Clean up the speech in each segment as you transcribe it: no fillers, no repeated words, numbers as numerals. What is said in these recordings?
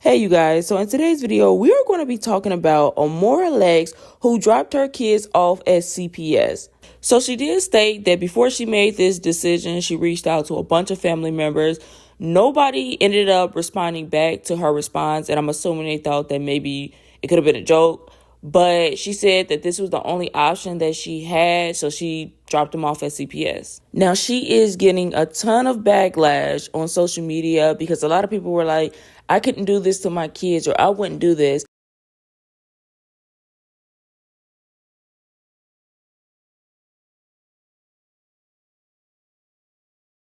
Hey you guys, so in today's video, we are going to be talking about Amora Lex, who dropped her kids off at CPS. So she did state that before she made this decision, she reached out to a bunch of family members. Nobody ended up responding back to her response, and I'm assuming they thought that maybe it could have been a joke. But she said that this was the only option that she had, so she dropped them off at CPS. Now, she is getting a ton of backlash on social media because a lot of people were like, I couldn't do this to my kids, or I wouldn't do this.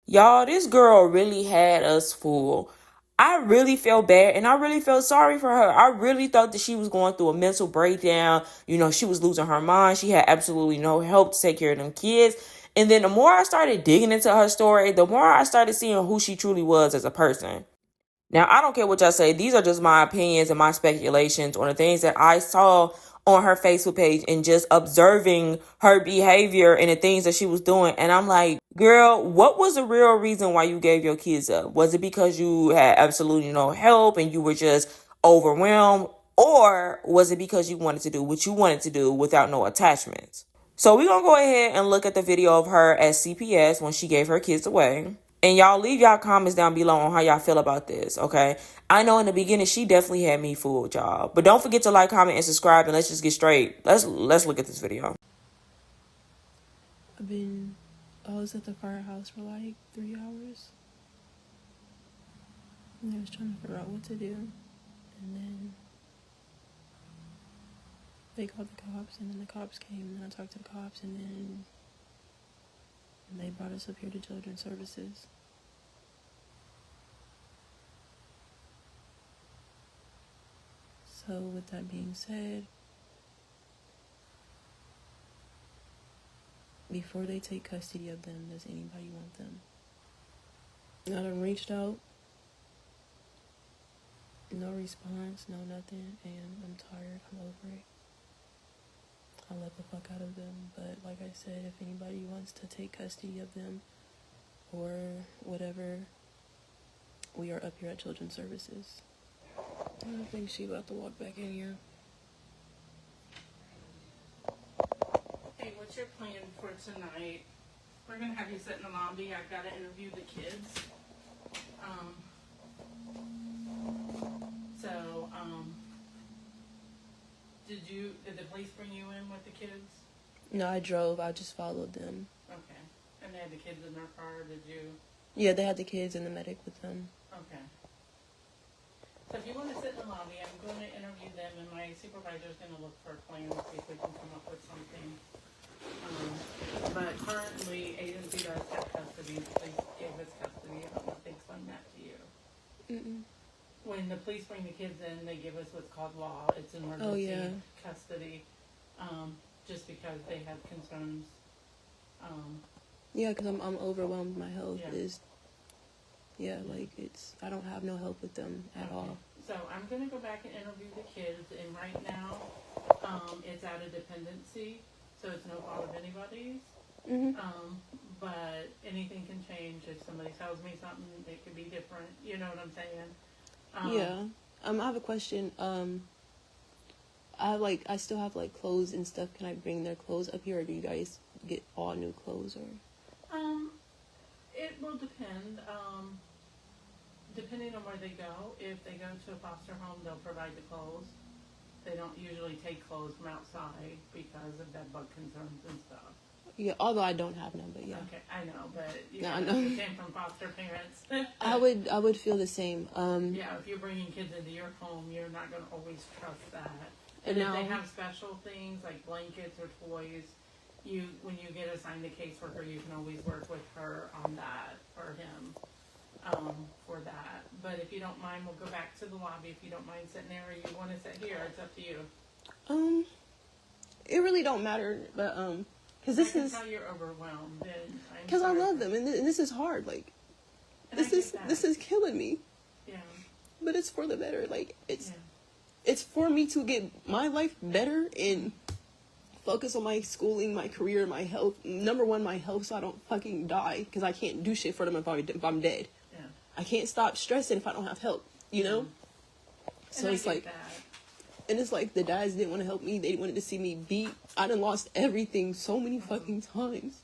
Y'all, this girl really had us fooled. I really felt bad and I really felt sorry for her. I really thought that she was going through a mental breakdown. You know, she was losing her mind. She had absolutely no help to take care of them kids. And then the more I started digging into her story, the more I started seeing who she truly was as a person. Now, I don't care what y'all say. These are just my opinions and my speculations on the things that I saw on her Facebook page and just observing her behavior and the things that she was doing. And I'm like, girl, what was the real reason why you gave your kids up? Was it because you had absolutely no help and you were just overwhelmed? Or was it because you wanted to do what you wanted to do without no attachments? So we're going to go ahead and look at the video of her at CPS when she gave her kids away. And y'all leave y'all comments down below on how y'all feel about this, okay? I know in the beginning she definitely had me fooled, y'all. But don't forget to like, comment, and subscribe, and let's just get straight. Let's look at this video. I was at the firehouse for like 3 hours. And I was trying to figure out what to do. And then they called the cops, and then the cops came, and then I talked to the cops, and then they brought us up here to Children's Services. So with that being said, before they take custody of them, does anybody want them? I done reached out. No response, no nothing, and I'm tired, I'm over it. I let the fuck out of them, but like I said, if anybody wants to take custody of them or whatever, we are up here at Children's Services. I think she about to walk back in here. Hey, what's your plan for tonight? We're gonna have you sit in the lobby. I've got to interview the kids. Did the police bring you in with the kids? No, I drove. I just followed them. Okay. And they had the kids in their car, did you? Yeah, they had the kids and the medic with them. Okay. So if you want to sit in the lobby, I'm going to interview them, and my supervisor's going to look for a plan, see if we can come up with something. But currently, agency does have custody. The police gave us custody. I don't know if they explained that to you. Mm-mm. When the police bring the kids in, they give us what's called law. It's emergency custody, just because they have concerns. Yeah, because I'm overwhelmed. My health is, I don't have no help with them at all. So I'm going to go back and interview the kids, and right now, it's out of dependency, so it's no fault of anybody's. Mm-hmm. But anything can change. If somebody tells me something, it could be different. You know what I'm saying? I have a question. I still have like clothes and stuff. Can I bring their clothes up here, or do you guys get all new clothes, or? It will depend. Depending on where they go. If they go to a foster home, they'll provide the clothes. They don't usually take clothes from outside because of bed bug concerns and stuff. Yeah, although I don't have none, but yeah. Okay, I know, but I know. you came from foster parents. I would feel the same. Yeah, if you're bringing kids into your home, you're not going to always trust that. And if they have special things like blankets or toys, when you get assigned a caseworker, you can always work with her on that or him for that. But if you don't mind, we'll go back to the lobby. If you don't mind sitting there, or you want to sit here, it's up to you. It really don't matter, but because this is how you're overwhelmed. Because I love them, and this is hard. Like, this is killing me. Yeah. But it's for the better. Like, it's for me to get my life better and focus on my schooling, my career, my health. Number one, my health, so I don't fucking die, because I can't do shit for them if I'm dead. Yeah. I can't stop stressing if I don't have help. You know. So And it's I like, get that. and it's like the dads didn't want to help me. They wanted to see me beat. I done lost everything so many fucking times.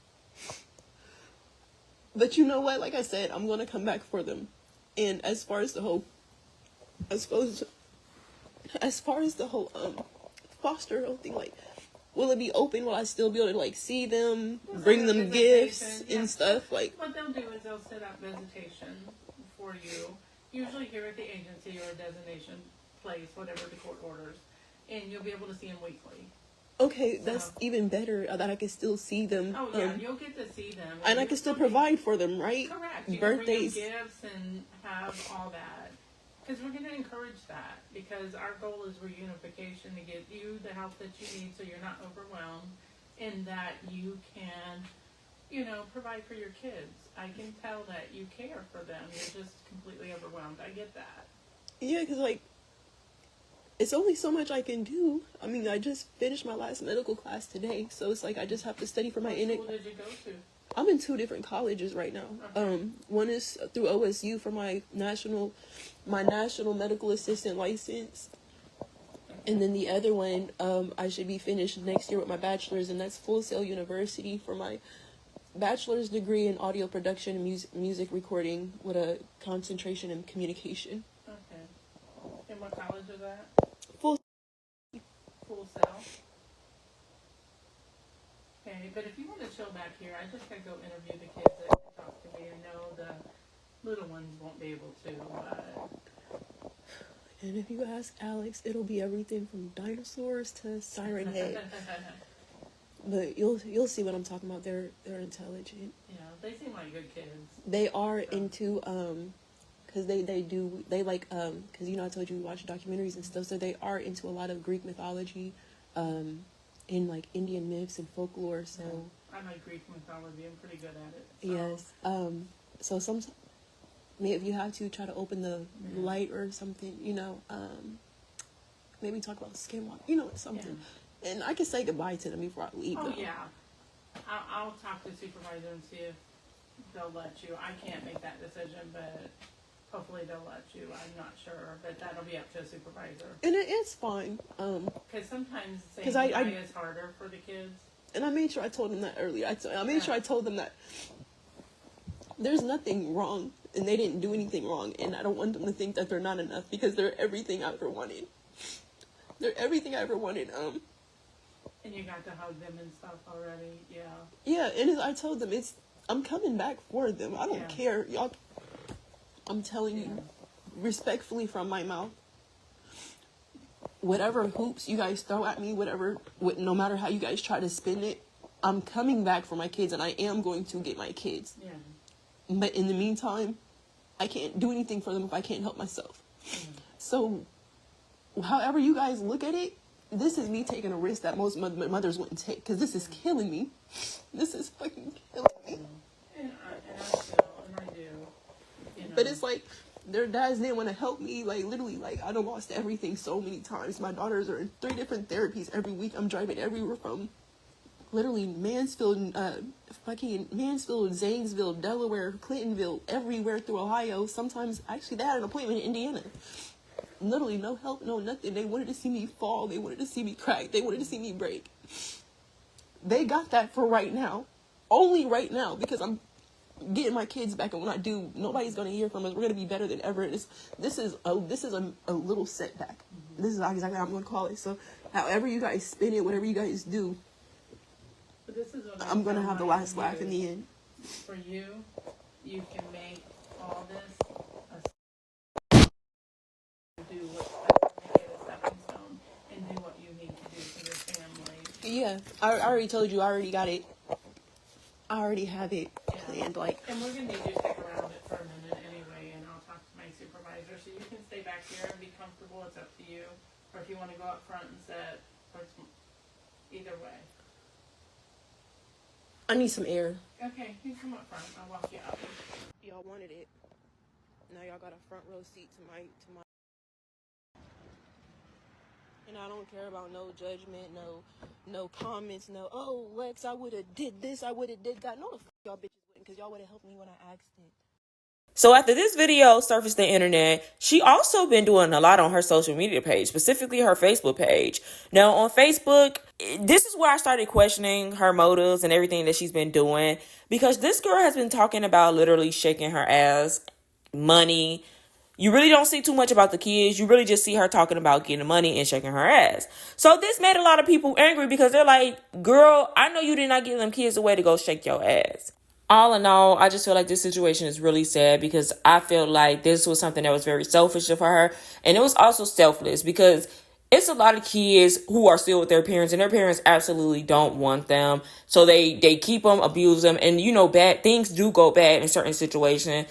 But you know what? Like I said, I'm gonna come back for them. And as far as the whole foster whole thing, like, will it be open? Will I still be able to like see them, We'll bring set up them gifts visitation, yeah. and stuff? Like, What they'll do is they'll set up visitation for you, usually here at the agency or a designation place, whatever the court orders, and you'll be able to see them weekly. okay, that's even better that I can still see them. Oh yeah, you'll get to see them, and I can still provide for them, right? Correct. You Birthdays. can bring them gifts and have all that. Because we're going to encourage that. Because our goal is reunification, to get you the help that you need so you're not overwhelmed. And that you can, you know, provide for your kids. I can tell that you care for them. You're just completely overwhelmed. I get that. Yeah, because like, it's only so much I can do. I mean, I just finished my last medical class today. So it's like I just have to study for my What school did you go to? I'm in 2 different colleges right now. Okay. One is through OSU for my national medical assistant license, and then the other one I should be finished next year with my bachelor's, and that's Full Sail University for my bachelor's degree in audio production and music recording with a concentration in communication. Okay. And what college is that? Full Sail. Okay, but if you want to chill back here, I just gotta go interview the kids that talk to me. I know the little ones won't be able to, but And if you ask Alex, it'll be everything from dinosaurs to Siren Head. But you'll see what I'm talking about. They're intelligent. yeah, they seem like good kids. They are into because they like because you know I told you we watch documentaries and stuff, so they are into a lot of Greek mythology, in like Indian myths and folklore. So I like Greek mythology. I'm pretty good at it. So. yes, so sometimes if you have to try to open the light or something, you know, maybe talk about skinwalk, you know, something. Yeah. And I can say goodbye to them before I leave. Oh though. yeah, I'll talk to the supervisor and see if they'll let you. I can't make that decision, but hopefully they'll let you. I'm not sure, but that'll be up to a supervisor. And it's fine. Because sometimes saying I goodbye is harder for the kids. And I made sure I told them that earlier. I made sure I told them that there's nothing wrong, and they didn't do anything wrong, and I don't want them to think that they're not enough, because they're everything I ever wanted. They're everything I ever wanted. And you got to hug them and stuff already, yeah. Yeah, and I told them I'm coming back for them. I don't Yeah. care, y'all. I'm telling you, respectfully from my mouth. Whatever hoops you guys throw at me, no matter how you guys try to spin it, I'm coming back for my kids, and I am going to get my kids. Yeah. But in the meantime, I can't do anything for them if I can't help myself. So, however you guys look at it, this is me taking a risk that most mothers wouldn't take, because this is killing me. This is fucking killing me. And I do. You know. But it's like, their dads didn't want to help me. Like, literally, like, I done lost everything so many times. My daughters are in 3 different therapies every week. I'm driving everywhere from literally Mansfield, Zanesville, Delaware, Clintonville, everywhere through Ohio. Sometimes, actually, they had an appointment in Indiana. Literally, no help, no nothing. They wanted to see me fall. They wanted to see me crack. They wanted to see me break. They got that for right now. Only right now, because I'm getting my kids back, and when I do, nobody's going to hear from us. We're going to be better than ever. This is a little setback. Mm-hmm. This is exactly how I'm going to call it. So, however you guys spin it, whatever you guys do, But this is what I'm going to have the last laugh in the end. For you, you can make all this do what's best to make it a stepping stone and do what you need to do for your family. Yeah, I already told you. I already got it. I already have it planned. Like, and we're gonna need you to stick around it for a minute anyway, and I'll talk to my supervisor, so you can stay back here and be comfortable. It's up to you, or if you want to go up front and sit, or it's either way. I need some air. Okay, you come up front. I'll walk you out. Y'all wanted it. Now y'all got a front row seat to my. And I don't care about no judgment, no comments, no, oh, Lex, I would have did this, I would have did that. No, the fuck y'all bitches wouldn't, because y'all would have helped me when I asked it. So after this video surfaced the internet, she also been doing a lot on her social media page, specifically her Facebook page. Now on Facebook, this is where I started questioning her motives and everything that she's been doing, because this girl has been talking about literally shaking her ass, money. You really don't see too much about the kids. You really just see her talking about getting money and shaking her ass. So this made a lot of people angry because they're like, girl, I know you did not give them kids away to go shake your ass. All in all, I just feel like this situation is really sad because I feel like this was something that was very selfish of her. And it was also selfless because it's a lot of kids who are still with their parents and their parents absolutely don't want them. So they keep them, abuse them. And, you know, bad things do go bad in certain situations.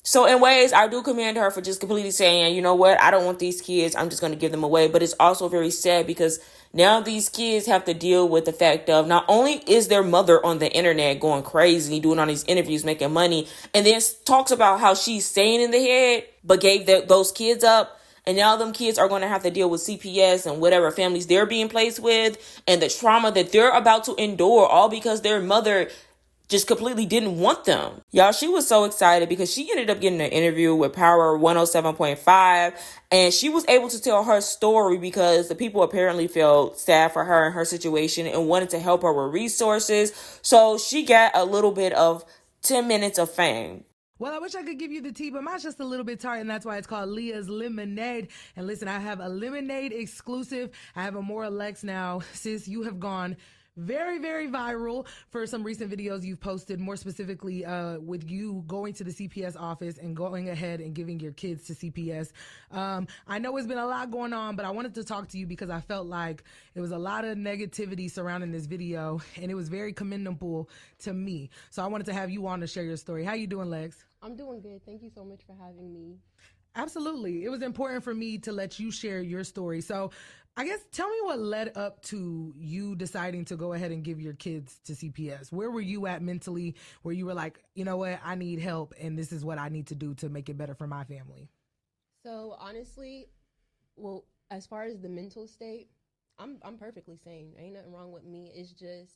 So in ways, I do commend her for just completely saying, you know what, I don't want these kids. I'm just going to give them away. But it's also very sad because now these kids have to deal with the fact of not only is their mother on the internet going crazy, doing all these interviews, making money, and then talks about how she's staying in the head, but gave those kids up. And now them kids are going to have to deal with CPS and whatever families they're being placed with and the trauma that they're about to endure, all because their mother just completely didn't want them. Y'all, she was so excited because she ended up getting an interview with Power 107.5 and she was able to tell her story because the people apparently felt sad for her and her situation and wanted to help her with resources. So she got a little bit of 10 minutes of fame. Well, I wish I could give you the tea, but mine's just a little bit tart, and that's why it's called Leah's Lemonade. And listen, I have a lemonade exclusive. I have a More Lex now. Sis, you have gone very, very viral for some recent videos you've posted, more specifically with you going to the CPS office and going ahead and giving your kids to CPS. I know it's been a lot going on, but I wanted to talk to you because I felt like it was a lot of negativity surrounding this video, and it was very commendable to me. So I wanted to have you on to share your story. How you doing, Lex? I'm doing good. Thank you so much for having me. Absolutely. It was important for me to let you share your story. So I guess tell me what led up to you deciding to go ahead and give your kids to CPS. Where were you at mentally where you were like, you know what, I need help and this is what I need to do to make it better for my family? So honestly, well, as far as the mental state, I'm perfectly sane. Ain't nothing wrong with me. It's just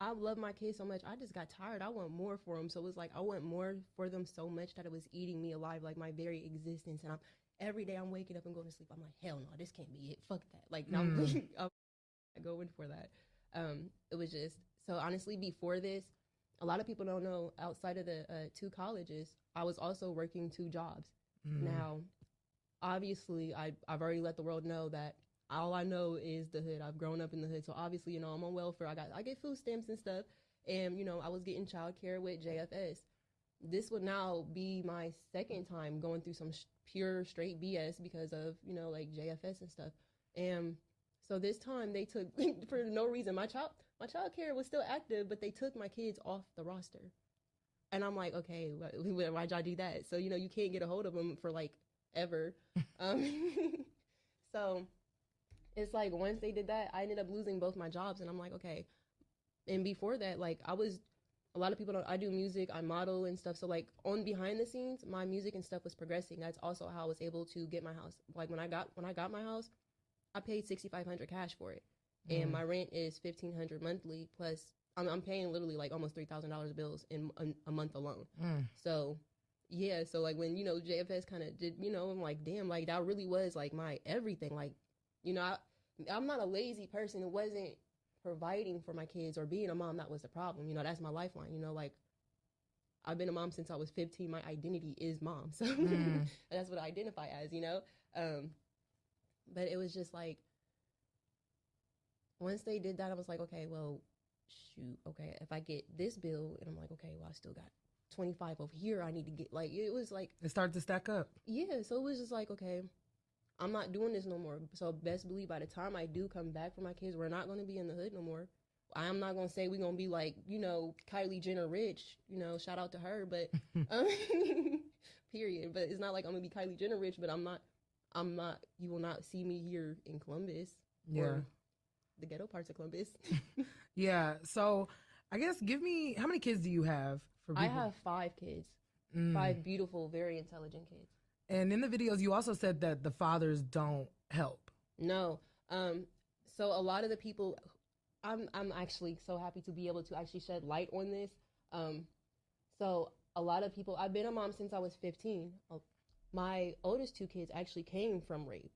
I love my kids so much. I just got tired. I want more for them. So it was like I want more for them so much that it was eating me alive, like my very existence. And every day I'm waking up and going to sleep. I'm like, hell no, this can't be it. Fuck that. Like, now I'm going for that. It was just, so honestly, before this, a lot of people don't know, outside of the 2 colleges, I was also working 2 jobs. Now, obviously, I've already let the world know that all I know is the hood. I've grown up in the hood. So obviously, you know, I'm on welfare. I get food stamps and stuff. And, you know, I was getting childcare with JFS. This would now be my second time going through some pure straight BS because of, you know, like JFS and stuff. And so this time they took, for no reason, my child care was still active, but they took my kids off the roster. And I'm like, okay, why'd y'all do that? So, you know, you can't get a hold of them for like ever. So it's like once they did that, I ended up losing both my jobs. And I'm like, okay. And before that, like a lot of people don't, I do music, I model and stuff. So like on behind the scenes, my music and stuff was progressing. That's also how I was able to get my house. Like when I got my house, I paid $6,500 cash for it. And my rent is $1,500 monthly. Plus I'm paying literally like almost $3,000 bills in a month alone. So yeah. So like when, you know, JFS kind of did, you know, I'm like, damn, like that really was like my everything. Like, you know, I'm not a lazy person. It wasn't providing for my kids or being a mom that was the problem. You know, that's my lifeline. You know, like I've been a mom since I was 15. My identity is mom. So that's what I identify as, you know. But it was just like once they did that, I was like, okay, well, shoot, okay, if I get this bill, and I'm like, okay, well, I still got 25 over here. I need to get, like, it was like it started to stack up. Yeah, so it was just like, okay, I'm not doing this no more. So best believe by the time I do come back for my kids, we're not going to be in the hood no more. I'm not going to say we're going to be like, you know, Kylie Jenner rich, you know, shout out to her, but period. But it's not like I'm going to be Kylie Jenner rich, but I'm not, you will not see me here in Columbus or the ghetto parts of Columbus. Yeah. So I guess how many kids do you have? I have 5 kids, 5 beautiful, very intelligent kids. And in the videos, you also said that the fathers don't help. No. So a lot of the people, I'm actually so happy to be able to actually shed light on this. So a lot of people, I've been a mom since I was 15. My oldest 2 kids actually came from rape.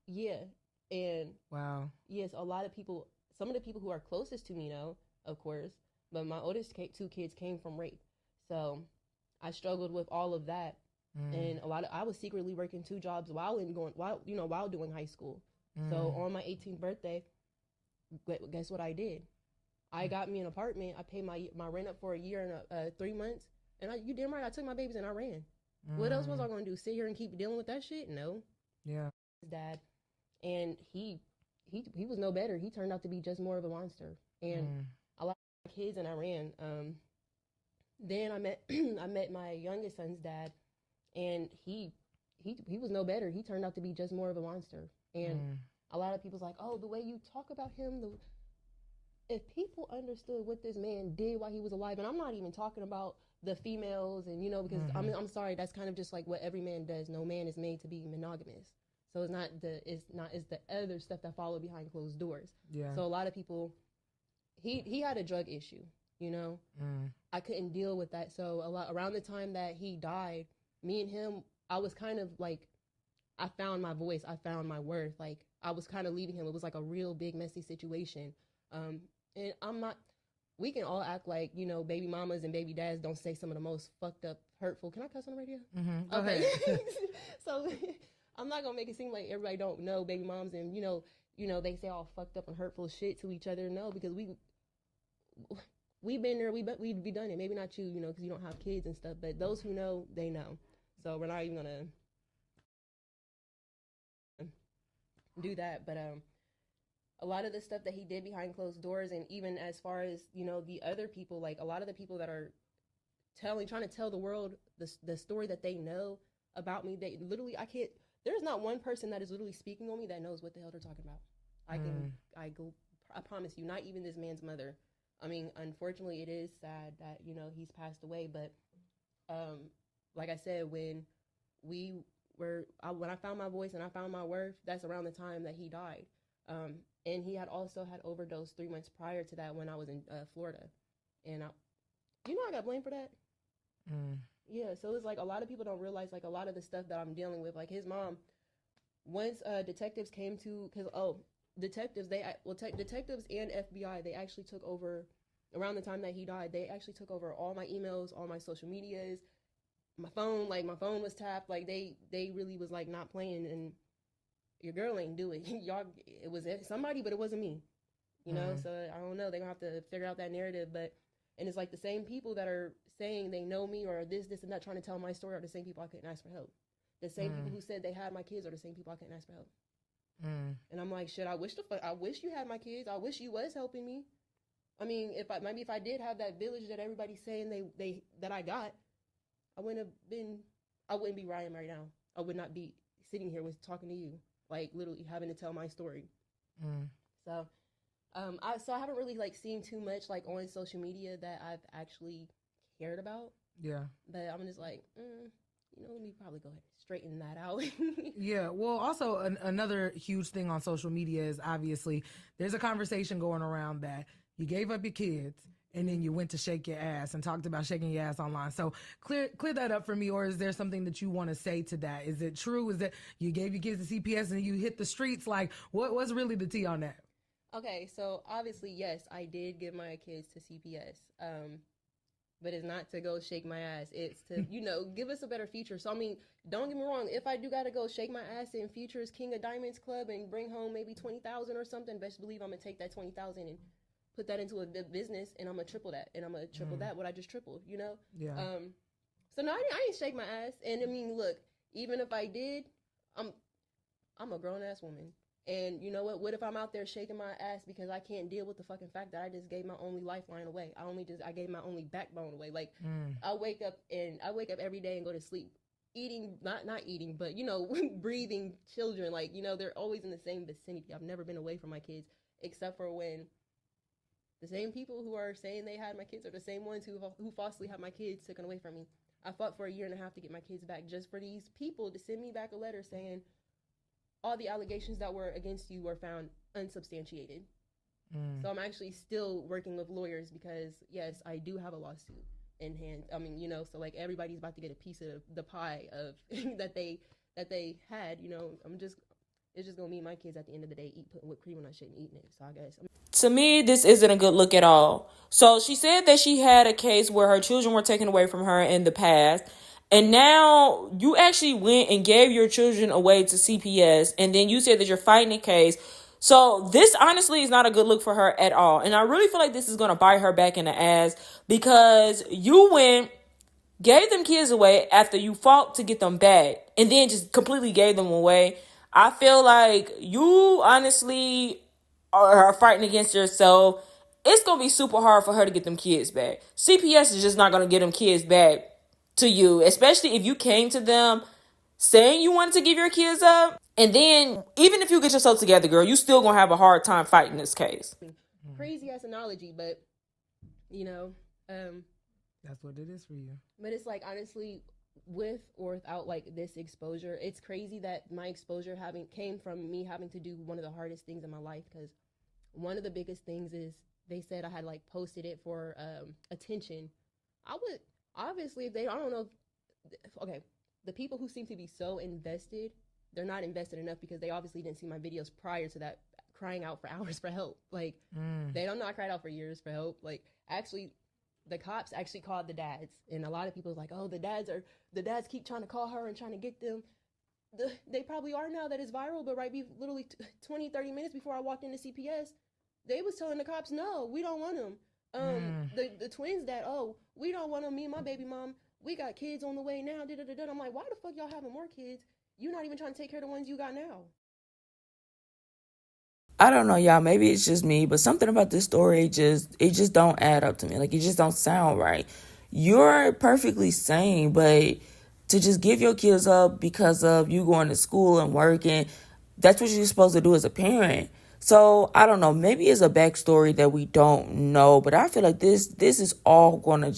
Yeah. And Wow. yes, a lot of people, some of the people who are closest to me know, of course, but my oldest 2 kids came from rape. So I struggled with all of that. And I was secretly working 2 jobs while doing high school. So on my 18th birthday, guess what I did? I got me an apartment. I paid my rent up for a year and 3 months. And you damn right, I took my babies and I ran. What else was I going to do? Sit here and keep dealing with that shit? No. Yeah. His dad, and he was no better. He turned out to be just more of a monster. And a lot of my kids and I ran. Then I met I met my youngest son's dad, and he was no better. He turned out to be just more of a monster. And a lot of people's like, oh, the way you talk about him, if people understood what this man did while he was alive, and I'm not even talking about the females, and because I'm sorry, that's kind of just like what every man does. No man is made to be monogamous. So it's the other stuff that follow behind closed doors. Yeah. So a lot of people, he had a drug issue, I couldn't deal with that. So around the time that he died, me and him, I was kind of like, I found my voice, I found my worth. Like, I was kind of leaving him. It was like a real big messy situation. And we can all act like, baby mamas and baby dads don't say some of the most fucked up, hurtful. Can I cuss on the radio? Go ahead. So I'm not gonna make it seem like everybody don't know baby moms and they say all fucked up and hurtful shit to each other. No, because we've been there, we've done it. Maybe not you, because you don't have kids and stuff, but those who know, they know. So we're not even gonna do that. But a lot of the stuff that he did behind closed doors, and even as far as the other people, like a lot of the people that are trying to tell the world the story that they know about me, they literally, there's not one person that is literally speaking on me that knows what the hell they're talking about. I promise you, not even this man's mother. I mean, unfortunately, it is sad that he's passed away, but like I said, when I found my voice and I found my worth, that's around the time that he died. And he had also had overdosed 3 months prior to that when I was in Florida. And I got blamed for that. Yeah, so it's like a lot of people don't realize like a lot of the stuff that I'm dealing with. Like his mom, once detectives came to, detectives and FBI, they actually took over, around the time that he died, they actually took over all my emails, all my social medias, my phone was tapped. Like they really was like not playing, and your girl ain't do it. It was somebody, but it wasn't me, so I don't know, they're gonna have to figure out that narrative. And it's like the same people that are saying they know me or this and that, trying to tell my story, are the same people I couldn't ask for help. The same people who said they had my kids are the same people I couldn't ask for help. And I'm like, shit, I wish you had my kids. I wish you was helping me. I mean, if I did have that village that everybody's saying that I got, I wouldn't be where I am right now. I would not be sitting here talking to you, like literally having to tell my story. So I haven't really like seen too much like on social media that I've actually cared about. Yeah. But I'm just like, let me probably go ahead and straighten that out. Yeah. Well, also another huge thing on social media is obviously there's a conversation going around that you gave up your kids and then you went to shake your ass and talked about shaking your ass online. So clear that up for me, or is there something that you want to say to that? Is it true? Is that you gave your kids to CPS and you hit the streets? Like, what's really the tea on that? Okay, so obviously, yes, I did give my kids to CPS. But it's not to go shake my ass. It's to, give us a better future. So, I mean, don't get me wrong. If I do got to go shake my ass in Future's King of Diamonds Club and bring home maybe $20,000 or something, best believe I'm going to take that $20,000 and put that into a business, and I'm going to triple that. And I'm going to triple that, what I just tripled, Yeah. So, no, I didn't shake my ass. And, I mean, look, even if I did, I'm a grown-ass woman. And you know what? What if I'm out there shaking my ass because I can't deal with the fucking fact that I just gave my only lifeline away? I gave my only backbone away. Like I wake up every day and go to sleep, eating, not eating, but breathing children. Like they're always in the same vicinity. I've never been away from my kids, except for when the same people who are saying they had my kids are the same ones who falsely have my kids taken away from me. I fought for a year and a half to get my kids back, just for these people to send me back a letter saying all the allegations that were against you were found unsubstantiated. So I'm actually still working with lawyers because, yes, I do have a lawsuit. in hand. I mean, you know, so like everybody's about to get a piece of the pie of that they had. You know, it's just gonna be my kids at the end of the day putting whipped cream when I shouldn't eat it. So I guess To me, this isn't a good look at all. So she said that she had a case where her children were taken away from her in the past. And now you actually went and gave your children away to CPS. And then you said that you're fighting a case. So this honestly is not a good look for her at all. And I really feel like this is going to bite her back in the ass because you went, gave them kids away after you fought to get them back, and then just completely gave them away. I feel like you honestly are fighting against yourself. It's going to be super hard for her to get them kids back. CPS is just not going to get them kids back to you, especially if you came to them saying you wanted to give your kids up. And then even if you get yourself together, girl, you still going to have a hard time fighting this case. crazy ass analogy, but you know, That's what it is for you. but it's like honestly, with or without like this exposure, it's crazy that my exposure came from me having to do one of the hardest things in my life. Because one of the biggest things is they said I had like posted it for attention. I would obviously, if they, I don't know okay, the people who seem to be so invested, they're not invested enough because they obviously didn't see my videos prior to that, crying out for hours for help. Like they don't know I cried out for years for help. Like actually, the cops actually called the dads, and a lot of people was like, oh, the dads keep trying to call her and trying to get them. They probably are now that it's viral, but literally 20, 30 minutes before I walked into CPS, they was telling the cops, no, we don't want them. The twins that, oh, we don't want them, me and my baby mom, we got kids on the way now, da-da-da-da. I'm like, why the fuck y'all having more kids? You're not even trying to take care of the ones you got now. I don't know, y'all. Maybe it's just me, but something about this story it just don't add up to me. Like, it just don't sound right. You're perfectly sane, but to just give your kids up because of you going to school and working, that's what you're supposed to do as a parent. So I don't know. Maybe it's a backstory that we don't know, but I feel like this is all gonna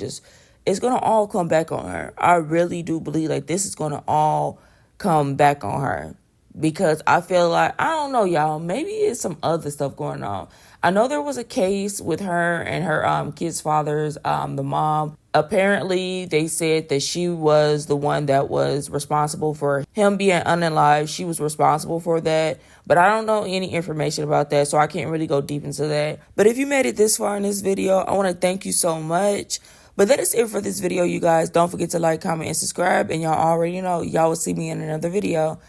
it's gonna all come back on her. I really do believe like this is gonna all come back on her. Because I feel like, I don't know, y'all, maybe it's some other stuff going on. I know there was a case with her and her kids' fathers, the mom. Apparently, they said that she was the one that was responsible for him being unalive. She was responsible for that. But I don't know any information about that, so I can't really go deep into that. But if you made it this far in this video, I want to thank you so much. But that is it for this video, you guys. Don't forget to like, comment, and subscribe. And y'all already know, y'all will see me in another video.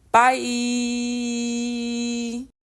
Bye.